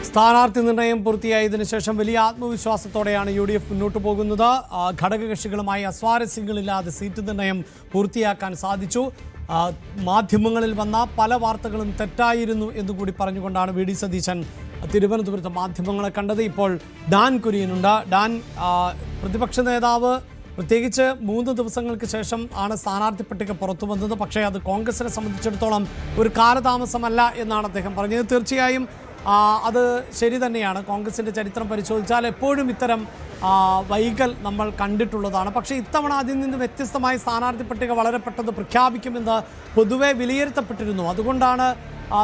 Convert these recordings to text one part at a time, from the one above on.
സ്ഥാനാർത്ഥി നിർണയം പൂർത്തിയായതിനു ശേഷം വലിയ ആത്മവിശ്വാസത്തോടെയാണ് UDF മുന്നോട്ട് പോകുന്നത്. ഘടകകക്ഷികളുമായി അസ്വാരസ്യങ്ങളില്ലാതെ സീറ്റ് നിർണയം പൂർത്തിയാക്കാൻ സാധിച്ചു. മാധ്യമങ്ങളിൽ വന്ന പല വാർത്തകളും തെറ്റായിരുന്നു എന്നുകൂടി പറഞ്ഞുകൊണ്ടാണ് VD സതീശൻ തിരുവനന്തപുരത്ത് മാധ്യമങ്ങളെ കണ്ടത്. ഇപ്പോൾ ഡാൻ കുര്യനുണ്ട്. ഡാൻ, പ്രതിപക്ഷ നേതാവ് പ്രത്യേകിച്ച് 3 ദിവസങ്ങൾക്ക് ശേഷം ആണ് സ്ഥാനാർത്ഥി പട്ടിക പുറത്തു വന്നത്. പക്ഷേ അത് കോൺഗ്രസിനെ സംബന്ധിച്ചിടത്തോളം ഒരു കാലതാമസമല്ല എന്നാണ് അദ്ദേഹം പറഞ്ഞത്. തീർച്ചയായും അത് ശരി തന്നെയാണ്. കോൺഗ്രസിൻ്റെ ചരിത്രം പരിശോധിച്ചാൽ എപ്പോഴും ഇത്തരം വൈകൽ നമ്മൾ കണ്ടിട്ടുള്ളതാണ്. പക്ഷേ ഇത്തവണ അതിൽ നിന്ന് വ്യത്യസ്തമായി സ്ഥാനാർത്ഥി പട്ടിക വളരെ പെട്ടെന്ന് പ്രഖ്യാപിക്കുമെന്ന് പൊതുവെ വിലയിരുത്തപ്പെട്ടിരുന്നു. അതുകൊണ്ടാണ്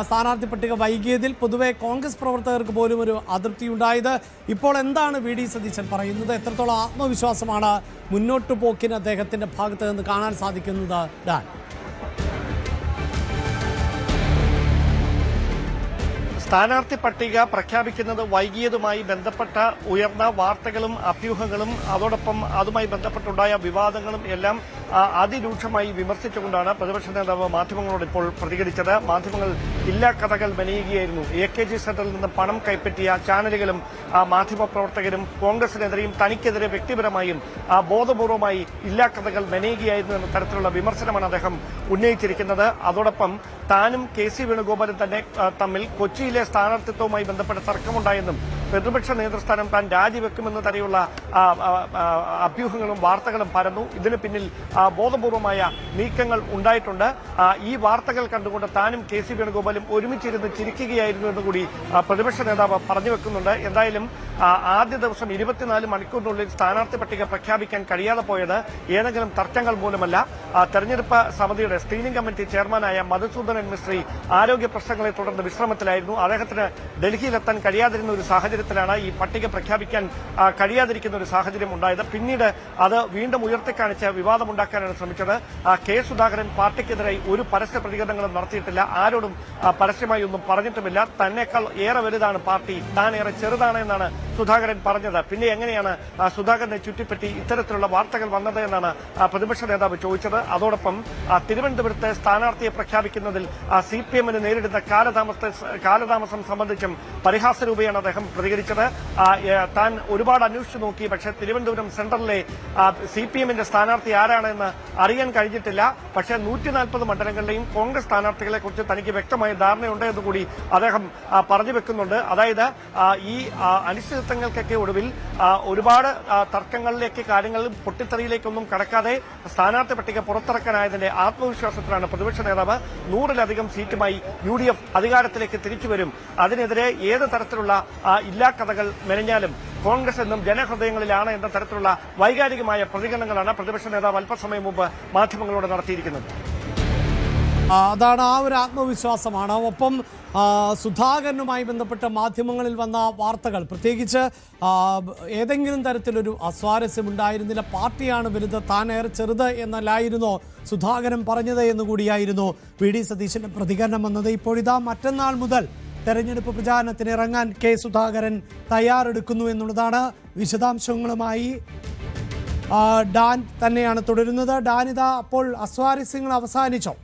സ്ഥാനാർത്ഥി പട്ടിക വൈകിയതിൽ പൊതുവെ കോൺഗ്രസ് പ്രവർത്തകർക്ക് പോലും ഒരു അതൃപ്തിയുണ്ടായത്. ഇപ്പോൾ എന്താണ് VD സതീശൻ പറയുന്നത്? എത്രത്തോളം ആത്മവിശ്വാസമാണ് മുന്നോട്ട് പോക്കിന് അദ്ദേഹത്തിൻ്റെ ഭാഗത്ത് നിന്ന് കാണാൻ സാധിക്കുന്നത്? ഡാൻ, സ്ഥാനാർത്ഥി പട്ടിക പ്രഖ്യാപിക്കുന്നത് വൈകിയതുമായി ബന്ധപ്പെട്ട ഉയർന്ന വാർത്തകളും അഭ്യൂഹങ്ങളും അതോടൊപ്പം അതുമായി ബന്ധപ്പെട്ടുണ്ടായ വിവാദങ്ങളും എല്ലാം അതിരൂക്ഷമായി വിമർശിച്ചുകൊണ്ടാണ് പ്രതിപക്ഷ നേതാവ് മാധ്യമങ്ങളോട് ഇപ്പോൾ പ്രതികരിച്ചത്. മാധ്യമങ്ങൾ ഇല്ലാ കഥകൾ മെനയുകയായിരുന്നു. AKG സെന്ററിൽ നിന്ന് പണം കൈപ്പറ്റിയ ചാനലുകളും മാധ്യമപ്രവർത്തകരും കോൺഗ്രസിനെതിരെയും തനിക്കെതിരെ വ്യക്തിപരമായും ബോധപൂർവമായി ഇല്ലാ കഥകൾ മെനയുകയായിരുന്നു എന്ന തരത്തിലുള്ള വിമർശനമാണ് അദ്ദേഹം ഉന്നയിച്ചിരിക്കുന്നത്. അതോടൊപ്പം താനും KC വേണുഗോപാലും തന്നെ തമ്മിൽ കൊച്ചിയിലെ സ്ഥാനാർത്ഥിത്വവുമായി ബന്ധപ്പെട്ട തർക്കമുണ്ടായെന്നും പ്രതിപക്ഷ നേതൃസ്ഥാനം താൻ രാജിവെക്കുമെന്ന് തന്നെയുള്ള അഭ്യൂഹങ്ങളും വാർത്തകളും പരന്നു. ഇതിന് പിന്നിൽ ബോധപൂർവമായ നീക്കങ്ങൾ ഉണ്ടായിട്ടുണ്ട്. ഈ വാർത്തകൾ കണ്ടുകൊണ്ട് താനും KC വേണുഗോപാലും ഒരുമിച്ചിരുന്ന് ചിരിക്കുകയായിരുന്നു എന്നുകൂടി പ്രതിപക്ഷ നേതാവ് പറഞ്ഞു വെക്കുന്നുണ്ട്. എന്തായാലും ആദ്യ ദിവസം 24 മണിക്കൂറിനുള്ളിൽ സ്ഥാനാർത്ഥി പട്ടിക പ്രഖ്യാപിക്കാൻ കഴിയാതെ പോയത് ഏതെങ്കിലും തർക്കങ്ങൾ മൂലമല്ല. തെരഞ്ഞെടുപ്പ് സമിതിയുടെ സ്ക്രീനിംഗ് കമ്മിറ്റി ചെയർമാനായ മധുസൂദനൻ മിസ്ത്രി ആരോഗ്യ പ്രശ്നങ്ങളെ തുടർന്ന് വിശ്രമത്തിലായിരുന്നു. അദ്ദേഹത്തിന് ഡൽഹിയിലെത്താൻ കഴിയാതിരുന്ന ഒരു സാഹചര്യത്തിലാണ് ഈ പട്ടിക പ്രഖ്യാപിക്കാൻ കഴിയാതിരിക്കുന്ന ഒരു സാഹചര്യം ഉണ്ടായത്. പിന്നീട് അത് വീണ്ടും ഉയർത്തിക്കാണിച്ച് വിവാദമുണ്ടാക്കാനാണ് ശ്രമിച്ചത്. K. സുധാകരൻ പാർട്ടിക്കെതിരെ ഒരു പരസ്യ പ്രതികരണങ്ങളും നടത്തിയിട്ടില്ല. ആരോടും പരസ്യമായി ഒന്നും പറഞ്ഞിട്ടുമില്ല. തന്നെക്കാൾ ഏറെ വലുതാണ് പാർട്ടി, താൻ ഏറെ ചെറുതാണ് എന്നാണ് സുധാകരൻ പറഞ്ഞത്. പിന്നെ എങ്ങനെയാണ് സുധാകരനെ ചുറ്റിപ്പറ്റി ഇത്തരത്തിലുള്ള വാർത്തകൾ വന്നത് എന്നാണ് പ്രതിപക്ഷ നേതാവ് ചോദിച്ചത്. അതോടൊപ്പം തിരുവനന്തപുരത്ത് സ്ഥാനാർത്ഥിയെ പ്രഖ്യാപിക്കുന്നതിൽ CPM-ന് നേരിടുന്ന കാലതാമസം സംബന്ധിച്ചും പരിഹാസരൂപയാണ് അദ്ദേഹം പ്രതികരിച്ചത്. താൻ ഒരുപാട് അന്വേഷിച്ചു നോക്കി, പക്ഷേ തിരുവനന്തപുരം സെൻട്രലിലെ CPM-ന്റെ സ്ഥാനാർത്ഥി ആരാണെന്ന് അറിയാൻ കഴിഞ്ഞിട്ടില്ല. പക്ഷേ 140 മണ്ഡലങ്ങളിലെയും കോൺഗ്രസ് സ്ഥാനാർത്ഥികളെ കുറിച്ച് തനിക്ക് വ്യക്തമായ ധാരണയുണ്ട് എന്നുകൂടി അദ്ദേഹം പറഞ്ഞു വെക്കുന്നുണ്ട്. അതായത് ഈ അനിശ്ചിതത്വങ്ങൾക്കൊക്കെ ഒടുവിൽ ഒരുപാട് തർക്കങ്ങളിലേക്ക് കാര്യങ്ങൾ പൊട്ടിത്തെറിയിലേക്കൊന്നും കടക്കാതെ സ്ഥാനാർത്ഥി പട്ടിക പുറത്തിറക്കാനായതിന്റെ ആത്മവിശ്വാസത്തിലാണ് പ്രതിപക്ഷ നേതാവ്. 100-ലധികം സീറ്റുമായി UDF അധികാരത്തിലേക്ക് തിരിച്ചുവരും. അതിനെതിരെ ഏത് തരത്തിലുള്ള ഇല്ലാ കഥകൾ മെനഞ്ഞാലും കോൺഗ്രസ് എന്നും ജനഹൃദയങ്ങളിലാണ് എന്ന തരത്തിലുള്ള വൈകാരികമായ പ്രതികരണങ്ങളാണ് പ്രതിപക്ഷ നേതാവ് അല്പസമയം മുമ്പ് മാധ്യമങ്ങളോട് നടത്തിയിരിക്കുന്നത്. അതാണ്, ആ ഒരു ആത്മവിശ്വാസമാണ്. ഒപ്പം സുധാകരനുമായി ബന്ധപ്പെട്ട മാധ്യമങ്ങളിൽ വന്ന വാർത്തകൾ, പ്രത്യേകിച്ച് ഏതെങ്കിലും തരത്തിലൊരു അസ്വാരസ്യമുണ്ടായിരുന്നില്ല. പാർട്ടിയാണ് വലുത്, താൻ ഏറെ ചെറുത് എന്നല്ലായിരുന്നോ സുധാകരൻ പറഞ്ഞത് എന്നുകൂടിയായിരുന്നു VD സതീശന്റെ പ്രതികരണം വന്നത്. ഇപ്പോഴിതാ മറ്റന്നാൾ മുതൽ തെരഞ്ഞെടുപ്പ് പ്രചാരണത്തിന് ഇറങ്ങാൻ K. സുധാകരൻ തയ്യാറെടുക്കുന്നു എന്നുള്ളതാണ്. വിശദാംശങ്ങളുമായി ഡാൻ തന്നെയാണ് തുടരുന്നത്. ഡാൻ, ഇതാ അപ്പോൾ അസ്വാരസ്യങ്ങൾ അവസാനിച്ചോ?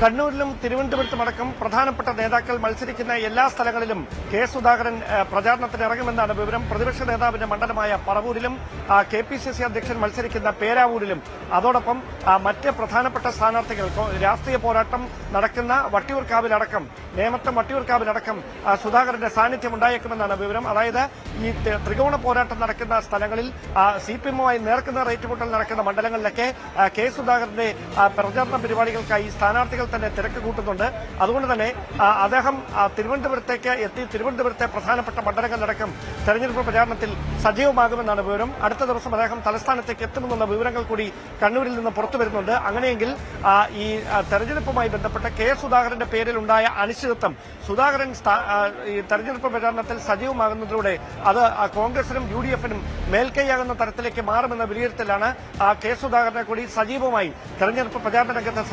കണ്ണൂരിലും തിരുവനന്തപുരത്തുമടക്കം പ്രധാനപ്പെട്ട നേതാക്കൾ മത്സരിക്കുന്ന എല്ലാ സ്ഥലങ്ങളിലും K. സുധാകരൻ പ്രചാരണത്തിന് ഇറങ്ങുമെന്നാണ് വിവരം. പ്രതിപക്ഷ നേതാവിന്റെ മണ്ഡലമായ പറവൂരിലും KPCC അധ്യക്ഷൻ മത്സരിക്കുന്ന പേരാവൂരിലും അതോടൊപ്പം മറ്റ് പ്രധാനപ്പെട്ട സ്ഥാനാർത്ഥികൾ രാഷ്ട്രീയ പോരാട്ടം നടക്കുന്ന വട്ടിയൂർക്കാവിലടക്കം, നേമത്തും വട്ടിയൂർക്കാവിലടക്കം സുധാകരന്റെ സാന്നിധ്യം ഉണ്ടായേക്കുമെന്നാണ് വിവരം. അതായത് ഈ ത്രികോണ പോരാട്ടം നടക്കുന്ന സ്ഥലങ്ങളിൽ CPM-മായി നേർക്കുന്ന ഏറ്റുമുട്ടൽ നടക്കുന്ന മണ്ഡലങ്ങളിലൊക്കെ K. സുധാകരന്റെ പ്രചാരണ പരിപാടികൾക്കായി സ്ഥാനാർത്ഥികൾ തന്നെ തിരക്ക് കൂട്ടുന്നുണ്ട്. അതുകൊണ്ട് തന്നെ അദ്ദേഹം തിരുവനന്തപുരത്തേക്ക് എത്തി തിരുവനന്തപുരത്തെ പ്രധാനപ്പെട്ട മണ്ഡലങ്ങളിലടക്കം തെരഞ്ഞെടുപ്പ് പ്രചാരണത്തിൽ സജീവമാകുമെന്നാണ് വിവരം. അടുത്ത ദിവസം അദ്ദേഹം തലസ്ഥാനത്തേക്ക് എത്തുമെന്നുള്ള വിവരങ്ങൾ കൂടി കണ്ണൂരിൽ നിന്ന് പുറത്തു വരുന്നുണ്ട്. അങ്ങനെയെങ്കിൽ ഈ തെരഞ്ഞെടുപ്പുമായി ബന്ധപ്പെട്ട K. സുധാകരന്റെ പേരിലുണ്ടായ അനിശ്ചിതത്വം സുധാകരൻ ഈ തെരഞ്ഞെടുപ്പ് പ്രചാരണത്തിൽ സജീവമാകുന്നതിലൂടെ അത് കോൺഗ്രസിനും UDF-നും മേൽക്കൈയാകുന്ന തരത്തിലേക്ക് മാറുമെന്ന വിലയിരുത്തലാണ് K. സുധാകരനെ കൂടി സജീവമായി തെരഞ്ഞെടുപ്പ് പ്രചാരണ രംഗത്ത്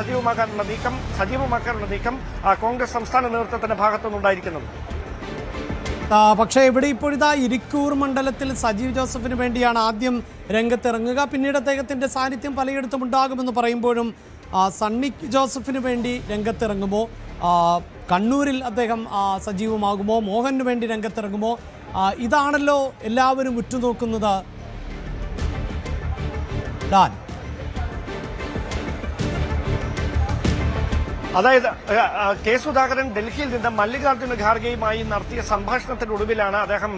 സജീവമാക്കാനുള്ള നീക്കം കോൺഗ്രസ് സംസ്ഥാന നേതൃത്വത്തിന്റെ ഭാഗത്തുനിന്നുണ്ടായിരിക്കുന്നത്. പക്ഷേ ഇവിടെ ഇപ്പോഴിതാ ഇരിക്കൂർ മണ്ഡലത്തിൽ സജീവ് ജോസഫിന് വേണ്ടിയാണ് ആദ്യം രംഗത്തിറങ്ങുക. പിന്നീട് അദ്ദേഹത്തിന്റെ സാന്നിധ്യം പലയിടത്തും ഉണ്ടാകുമെന്ന് പറയുമ്പോഴും സണ്ണി ജോസഫിന് വേണ്ടി രംഗത്തിറങ്ങുമോ, കണ്ണൂരിൽ അദ്ദേഹം സജീവമാകുമോ, മോഹന് വേണ്ടി രംഗത്തിറങ്ങുമോ, ഇതാണല്ലോ എല്ലാവരും ഉറ്റുനോക്കുന്നത്. ഡാൻ, അതായത് കെ സുധാകരൻ ഡൽഹിയിൽ നിന്ന് മല്ലികാർജ്ജുന ഖാർഗെയുമായി നടത്തിയ സംഭാഷണത്തിനൊടുവിലാണ് അദ്ദേഹം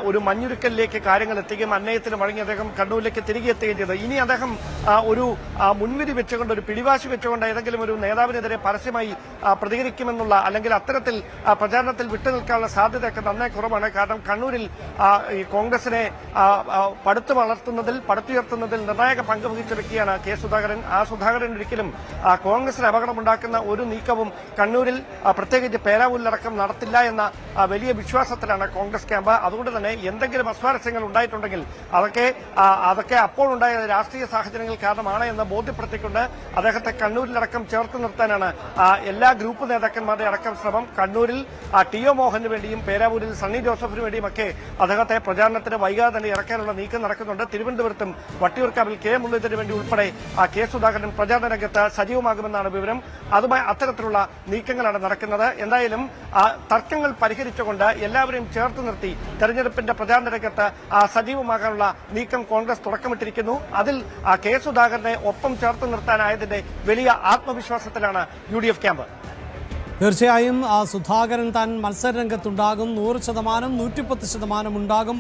ഒരു മഞ്ഞുരുക്കലിലേക്ക് കാര്യങ്ങൾ എത്തുകയും അന്നയത്തിന് വഴങ്ങി അദ്ദേഹം കണ്ണൂരിലേക്ക് തിരികെ എത്തുകയും ചെയ്തത്. ഇനി അദ്ദേഹം ഒരു മുൻവിധി വെച്ചുകൊണ്ട്, ഒരു പിടിവാശി വെച്ചുകൊണ്ട് ഏതെങ്കിലും ഒരു നേതാവിനെതിരെ പരസ്യമായി പ്രതികരിക്കുമെന്നുള്ള, അല്ലെങ്കിൽ അത്തരത്തിൽ പ്രചാരണത്തിൽ വിട്ടുനിൽക്കാനുള്ള സാധ്യതയൊക്കെ നന്നേ കുറവാണ്. കാരണം കണ്ണൂരിൽ ഈ കോൺഗ്രസിനെ പടുത്തുയർത്തുന്നതിൽ നിർണായക പങ്ക് വഹിച്ച വ്യക്തിയാണ് കെ സുധാകരൻ. ആ സുധാകരൻ ഒരിക്കലും കോൺഗ്രസിന് അപകടമുണ്ടാക്കുന്ന ഒരു നീക്കവും കണ്ണൂരിൽ പ്രത്യേകിച്ച് പേരാവൂരിലടക്കം നടത്തില്ല എന്ന വലിയ വിശ്വാസത്തിലാണ് കോൺഗ്രസ് ക്യാമ്പ്. അതുകൊണ്ട് തന്നെ എന്തെങ്കിലും അസ്വാരസ്യങ്ങൾ ഉണ്ടായിട്ടുണ്ടെങ്കിൽ അതൊക്കെ അപ്പോഴുണ്ടായ രാഷ്ട്രീയ സാഹചര്യങ്ങൾ കാരണമാണ് എന്ന് ബോധ്യപ്പെടുത്തിക്കൊണ്ട് അദ്ദേഹത്തെ കണ്ണൂരിലടക്കം ചേർത്ത് നിർത്താനാണ് എല്ലാ ഗ്രൂപ്പ് നേതാക്കന്മാരുടെ അടക്കം ശ്രമം. കണ്ണൂരിൽ ടി.ഒ. മോഹന് വേണ്ടിയും പേരാവൂരിൽ സണ്ണി ജോസഫിന് വേണ്ടിയുമൊക്കെ അദ്ദേഹത്തെ പ്രചാരണത്തിന് വൈകാതെ തന്നെ ഇറക്കാനുള്ള നീക്കം നടക്കുന്നുണ്ട്. തിരുവനന്തപുരത്തും വട്ടിയൂർക്കാവിൽ കെ മുരളീധരന് വേണ്ടി ഉൾപ്പെടെ കെ സുധാകരൻ പ്രചാരണ രംഗത്ത് സജീവമാകുമെന്നാണ് വിവരം. അതുമായി അത്തരത്തിലുള്ള നീക്കങ്ങളാണ് നടക്കുന്നത്. എന്തായാലും തർക്കങ്ങൾ പരിഹരിച്ചുകൊണ്ട് എല്ലാവരെയും ചേർത്ത് നിർത്തി തെരഞ്ഞെടുപ്പിന്റെ പ്രചാരണ രംഗത്ത് സജീവമാകാനുള്ള നീക്കം കോൺഗ്രസ് തുടക്കമിട്ടിരിക്കുന്നു. അതിൽ കെ സുധാകരനെ ഒപ്പം ചേർത്ത് നിർത്താനായതിന്റെ വലിയ ആത്മവിശ്വാസത്തിലാണ് UDF ക്യാമ്പ്. തീർച്ചയായും സുധാകരൻ താൻ മത്സരരംഗത്തുണ്ടാകും, 100%, 110% ഉണ്ടാകും,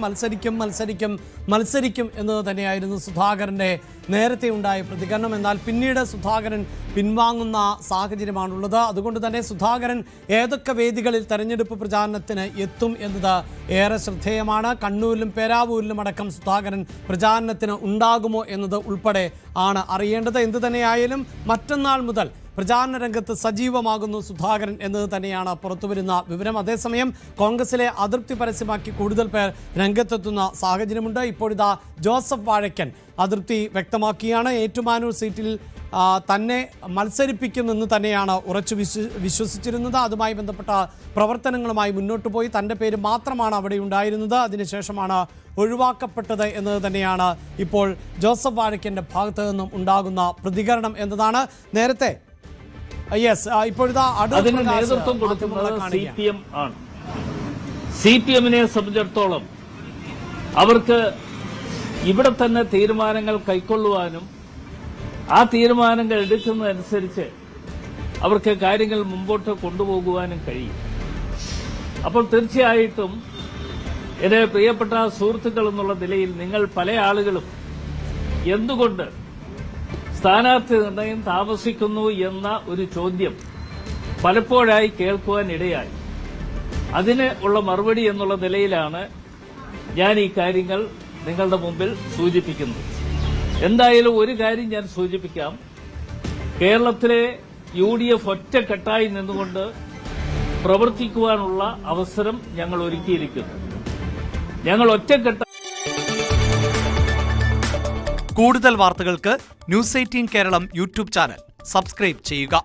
മത്സരിക്കും എന്നത് തന്നെയായിരുന്നു സുധാകരന്റെ നേരത്തെ ഉണ്ടായ പ്രതികരണം. എന്നാൽ പിന്നീട് സുധാകരൻ പിൻവാങ്ങുന്ന സാഹചര്യമാണുള്ളത്. അതുകൊണ്ട് തന്നെ സുധാകരൻ ഏതൊക്കെ വേദികളിൽ തെരഞ്ഞെടുപ്പ് പ്രചാരണത്തിന് എത്തും എന്നത് ഏറെ ശ്രദ്ധേയമാണ്. കണ്ണൂരിലും പേരാവൂരിലും അടക്കം സുധാകരൻ പ്രചാരണത്തിന് ഉണ്ടാകുമോ എന്നത് ഉൾപ്പെടെ ആണ് അറിയേണ്ടത്. എന്തു തന്നെയായാലും മറ്റന്നാൾ മുതൽ പ്രചാരണ രംഗത്ത് സജീവമാകുന്നു സുധാകരൻ എന്നത് തന്നെയാണ് പുറത്തുവരുന്ന വിവരം. അതേസമയം കോൺഗ്രസിലെ അതൃപ്തി പരസ്യമാക്കി കൂടുതൽ പേർ രംഗത്തെത്തുന്ന സാഹചര്യമുണ്ട്. ഇപ്പോഴിതാ ജോസഫ് വാഴക്കൻ അതൃപ്തി വ്യക്തമാക്കിയാണ്. ഏറ്റുമാനൂർ സീറ്റിൽ തന്നെ മത്സരിപ്പിക്കുമെന്ന് തന്നെയാണ് ഉറച്ചു വിശ്വസിച്ചിരുന്നത്. അതുമായി ബന്ധപ്പെട്ട പ്രവർത്തനങ്ങളുമായി മുന്നോട്ട് പോയി തൻ്റെ പേര് മാത്രമാണ് അവിടെ ഉണ്ടായിരുന്നത്. അതിനുശേഷമാണ് ഒഴിവാക്കപ്പെട്ടത് എന്നത് തന്നെയാണ് ഇപ്പോൾ ജോസഫ് വാഴക്കൻ്റെ ഭാഗത്തു നിന്നും ഉണ്ടാകുന്ന പ്രതികരണം എന്നതാണ്. നേരത്തെ ഇപ്പോഴിതാ അതിന് നേതൃത്വം കൊടുക്കുന്നത് CPM ആണ്. CPM-നെ സംബന്ധിച്ചിടത്തോളം അവർക്ക് ഇവിടെ തന്നെ തീരുമാനങ്ങൾ കൈക്കൊള്ളുവാനും ആ തീരുമാനങ്ങൾ എടുക്കുന്നതനുസരിച്ച് അവർക്ക് കാര്യങ്ങൾ മുമ്പോട്ട് കൊണ്ടുപോകുവാനും കഴിയും. അപ്പോൾ തീർച്ചയായിട്ടും എന്റെ പ്രിയപ്പെട്ട സുഹൃത്തുക്കൾ എന്നുള്ള നിലയിൽ നിങ്ങൾ പല ആളുകളും എന്തുകൊണ്ട് സ്ഥാനാർത്ഥി നിർണയം താമസിക്കുന്നു എന്ന ഒരു ചോദ്യം പലപ്പോഴായി കേൾക്കുവാൻ ഇടയായി. അതിന് ഉള്ള മറുപടി എന്നുള്ള നിലയിലാണ് ഞാൻ ഈ കാര്യങ്ങൾ നിങ്ങളുടെ മുമ്പിൽ സൂചിപ്പിക്കുന്നത്. എന്തായാലും ഒരു കാര്യം ഞാൻ സൂചിപ്പിക്കാം. കേരളത്തിലെ UDF ഒറ്റക്കെട്ടായി നിന്നുകൊണ്ട് പ്രവർത്തിക്കുവാനുള്ള അവസരം ഞങ്ങൾ ഒരുക്കിയിരിക്കുന്നു. ഞങ്ങൾ ഒറ്റക്കെട്ട. കൂടുതൽ വാർത്തകൾക്ക് News 18 Keralam YouTube channel subscribe ചെയ്യുക.